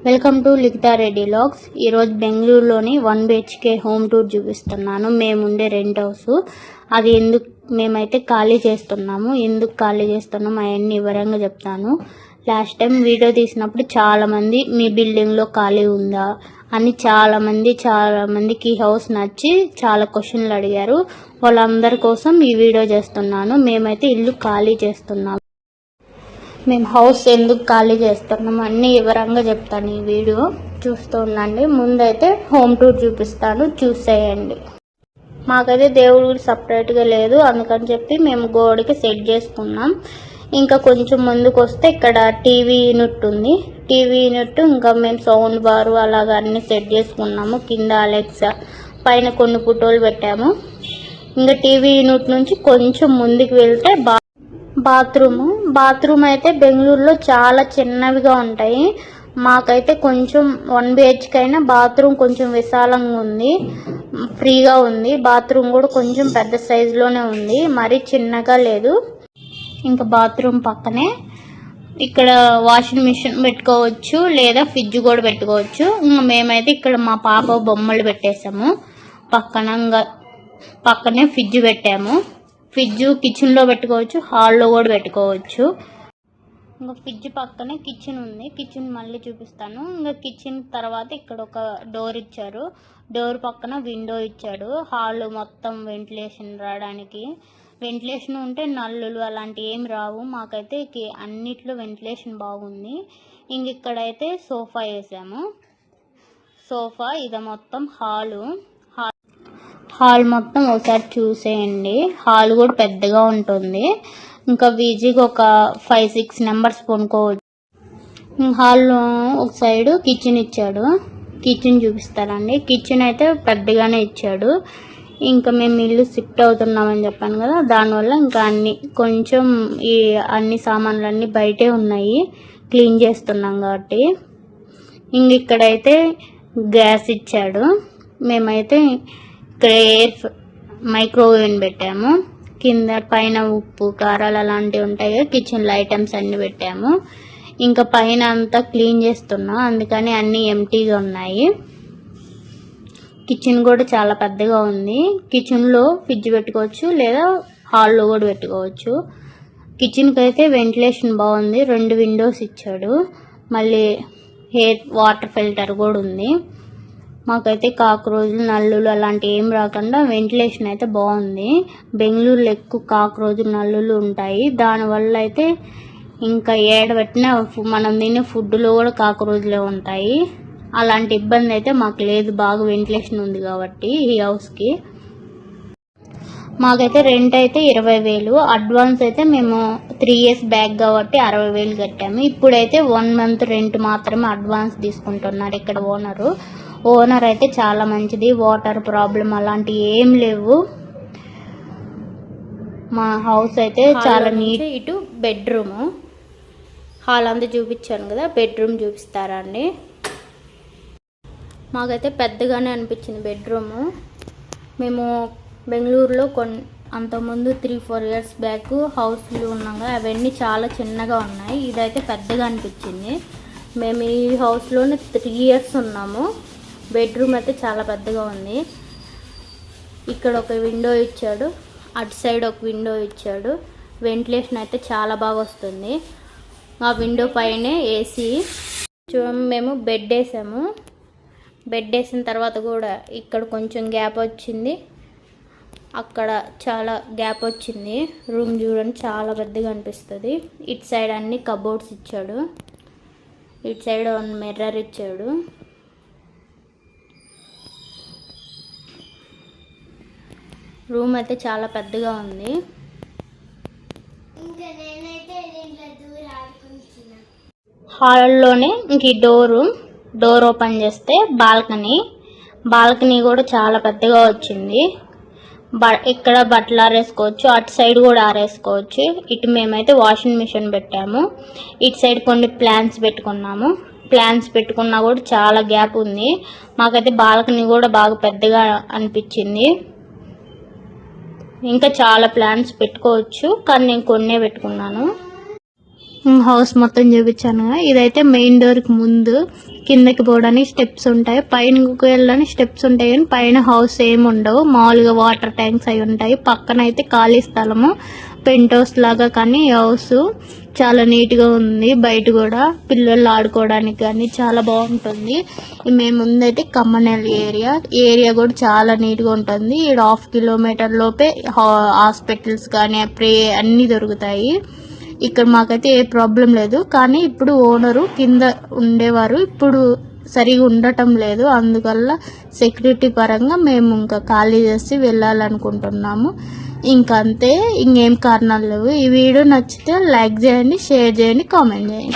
Welcome to Likhitha Reddy vlogs. ఈరోజు బెంగళూరులోని 1 BHK home tour చూపిస్తున్నాను. మేముండే రెంట్ హౌస్ అది మేమైతే ఖాళీ చేస్తున్నాము. ఎందుకు ఖాళీ చేస్తున్నాము అవన్నీ వివరంగా చెప్తాను. లాస్ట్ టైం వీడియో తీసినప్పుడు చాలామంది మీ బిల్డింగ్లో ఖాళీ ఉందా అని చాలామందికి ఈ హౌస్ నచ్చి చాలా క్వశ్చన్లు అడిగారు. వాళ్ళందరి కోసం ఈ వీడియో చేస్తున్నాను. మేమైతే ఇల్లు ఖాళీ చేస్తున్నాము. మేము హౌస్ ఎందుకు ఖాళీ చేస్తున్నాం అన్నీ వివరంగా చెప్తాను. ఈ వీడియో చూస్తూ ఉండండి. ముందైతే హోమ్ టూర్ చూపిస్తాను, చూసేయండి. మాకైతే దేవుడి గుడి సపరేట్గా లేదు, అందుకని చెప్పి మేము గోడకి సెట్ చేసుకున్నాం. ఇంకా కొంచెం ముందుకు వస్తే ఇక్కడ టీవీ యూనిట్ ఉంది. టీవీ యూనిట్ ఇంకా మేము సౌండ్ బారు అలాగ అన్నీ సెట్ చేసుకున్నాము. కింద అలెక్సా, పైన కొన్ని ఫోటోలు పెట్టాము. ఇంకా టీవీ యూనిట్ నుంచి కొంచెం ముందుకు వెళ్తే బాత్రూమ్ అయితే బెంగళూరులో చాలా చిన్నవిగా ఉంటాయి. మాకైతే కొంచెం 1 BHK అయినా బాత్రూమ్ కొంచెం విశాలంగా ఉంది, ఫ్రీగా ఉంది. బాత్రూమ్ కూడా కొంచెం పెద్ద సైజులోనే ఉంది, మరీ చిన్నగా లేదు. ఇంకా బాత్రూమ్ పక్కనే ఇక్కడ వాషింగ్ మిషన్ పెట్టుకోవచ్చు, లేదా ఫ్రిడ్జ్ కూడా పెట్టుకోవచ్చు. ఇంకా మేమైతే ఇక్కడ మా పాప బొమ్మలు పెట్టేసాము. పక్కనే ఫ్రిడ్జ్ పెట్టాము. ఫ్రిడ్జ్ కిచెన్లో పెట్టుకోవచ్చు, హాల్లో కూడా పెట్టుకోవచ్చు. ఇంకా ఫ్రిడ్జ్ పక్కనే కిచెన్ ఉంది. కిచెన్ మళ్ళీ చూపిస్తాను. ఇంకా కిచెన్ తర్వాత ఇక్కడ ఒక డోర్ ఇచ్చారు. డోర్ పక్కన విండో ఇచ్చాడు. హాల్ మొత్తం వెంటిలేషన్ రావడానికి. వెంటిలేషన్ ఉంటే నల్లులు అలాంటివి ఏం రావు. మాకైతే అన్నిట్లో వెంటిలేషన్ బాగుంది. ఇంక ఇక్కడైతే సోఫా వేసాము. సోఫా ఇది మొత్తం హాల్ మొత్తం ఒకసారి చూసేయండి. హాల్ కూడా పెద్దగా ఉంటుంది. ఇంకా ఈజీగా ఒక 5-6 మెంబర్స్ కొనుక్కోవచ్చు. హాల్లో ఒక సైడ్ కిచెన్ ఇచ్చాడు. కిచెన్ చూపిస్తారండి. కిచెన్ అయితే పెద్దగానే ఇచ్చాడు. ఇంకా మేము ఇల్లు షిఫ్ట్ అవుతున్నామని చెప్పాను కదా, దానివల్ల ఇంకా అన్ని సామాన్లన్నీ బయటే ఉన్నాయి, క్లీన్ చేస్తున్నాం కాబట్టి. ఇంక ఇక్కడైతే గ్యాస్ ఇచ్చాడు. మేమైతే ఇక్కడ మైక్రోవేవ్ పెట్టాము. కింద పైన ఉప్పు కారాలు అలాంటివి ఉంటాయి, కిచెన్లో ఐటమ్స్ అన్నీ పెట్టాము. ఇంకా పైన అంతా క్లీన్ చేస్తున్నాం, అందుకని అన్నీ ఎంటీగా ఉన్నాయి. కిచెన్ కూడా చాలా పెద్దగా ఉంది. కిచెన్లో ఫ్రిడ్జ్ పెట్టుకోవచ్చు, లేదా హాల్లో కూడా పెట్టుకోవచ్చు. కిచెన్కి అయితే వెంటిలేషన్ బాగుంది. 2 విండోస్ ఇచ్చాడు. మళ్ళీ వాటర్ ఫిల్టర్ కూడా ఉంది. మాకైతే కాక్రోజులు నల్లులు అలాంటివి ఏం రాకుండా వెంటిలేషన్ అయితే బాగుంది. బెంగళూరులో ఎక్కువ కాక్రోజులు నల్లులు ఉంటాయి. దానివల్ల అయితే ఇంకా ఏడబెట్టిన మనం తినే ఫుడ్లో కూడా కాక్రోజులే ఉంటాయి. అలాంటి ఇబ్బంది అయితే మాకు లేదు, బాగా వెంటిలేషన్ ఉంది కాబట్టి ఈ హౌస్కి. మాకైతే రెంట్ అయితే 20,000. అడ్వాన్స్ అయితే మేము 3 years బ్యాక్ కాబట్టి 60,000 కట్టాము. ఇప్పుడైతే 1 month రెంట్ మాత్రమే అడ్వాన్స్ తీసుకుంటున్నారు ఇక్కడ ఓనర్ అయితే చాలా మంచిది. వాటర్ ప్రాబ్లం అలాంటివి ఏం లేవు. మా హౌస్ అయితే చాలా నీట్. ఇటు బెడ్రూమ్, హాల్ అంతా చూపించాను కదా, బెడ్రూమ్ చూపిస్తారా అండి. మాకైతే పెద్దగానే అనిపించింది బెడ్రూము. మేము బెంగళూరులో అంతకుముందు 3-4 years బ్యాక్ హౌస్లు ఉన్నాం కదా, అవన్నీ చాలా చిన్నగా ఉన్నాయి. ఇదైతే పెద్దగా అనిపించింది. మేము ఈ హౌస్లోనే 3 years ఉన్నాము. బెడ్రూమ్ అయితే చాలా పెద్దగా ఉంది. ఇక్కడ ఒక విండో ఇచ్చాడు, అటు సైడ్ ఒక విండో ఇచ్చాడు. వెంటిలేషన్ అయితే చాలా బాగా వస్తుంది. ఆ విండో పైనే ఏసీ. మేము బెడ్ వేసాము. బెడ్ వేసిన తర్వాత కూడా ఇక్కడ కొంచెం గ్యాప్ వచ్చింది, అక్కడ చాలా గ్యాప్ వచ్చింది. రూమ్ చూడండి చాలా పెద్దగా అనిపిస్తుంది. ఇటు సైడ్ అన్ని కబోర్డ్స్ ఇచ్చాడు. ఇటు సైడ్ మిర్రర్ ఇచ్చాడు. రూమ్ అయితే చాలా పెద్దగా ఉంది. హాల్లోనే ఇంక డోర్ ఓపెన్ చేస్తే బాల్కనీ కూడా చాలా పెద్దగా వచ్చింది. ఇక్కడ బట్టలు ఆరేసుకోవచ్చు, అటు సైడ్ కూడా ఆరేసుకోవచ్చు. ఇటు మేమైతే వాషింగ్ మిషన్ పెట్టాము. ఇటు సైడ్ కొన్ని ప్లాంట్స్ పెట్టుకున్నాము. ప్లాంట్స్ పెట్టుకున్నా కూడా చాలా గ్యాప్ ఉంది. మాకైతే బాల్కనీ కూడా బాగా పెద్దగా అనిపించింది. ఇంకా చాలా ప్లాంట్స్ పెట్టుకోవచ్చు, కానీ నేను కొన్నే పెట్టుకున్నాను. హౌస్ మొత్తం చూపించాను కదా. ఇదైతే మెయిన్ డోర్కి ముందు కిందకి పోవడానికి స్టెప్స్ ఉంటాయి, పైనకి వెళ్ళడానికి స్టెప్స్ ఉంటాయి, కానీ పైన హౌస్ ఏమి ఉండవు. మామూలుగా వాటర్ ట్యాంక్స్ అవి ఉంటాయి. పక్కన అయితే ఖాళీ స్థలము, పెంట్ హౌస్ లాగా. కానీ ఈ హౌస్ చాలా నీట్గా ఉంది. బయట కూడా పిల్లలు ఆడుకోవడానికి కానీ చాలా బాగుంటుంది. మేము ముందైతే కమ్మనల్లి ఏరియా కూడా చాలా నీట్గా ఉంటుంది. ఇక్కడ 1/2 కిలోమీటర్ లోపే హాస్పిటల్స్ కానీ అన్నీ దొరుకుతాయి. ఇక్కడ మాకైతే ఏ ప్రాబ్లం లేదు. కానీ ఇప్పుడు ఓనరు కింద ఉండేవారు, ఇప్పుడు సరిగా ఉండటం లేదు. అందువల్ల సెక్యూరిటీ పరంగా మేము ఇంకా ఖాళీ చేసి వెళ్ళాలనుకుంటున్నాము. ఇంకంతే, ఇంకేం కారణాలు లేవు. ఈ వీడియో నచ్చితే లైక్ చేయండి, షేర్ చేయండి, కామెంట్ చేయండి.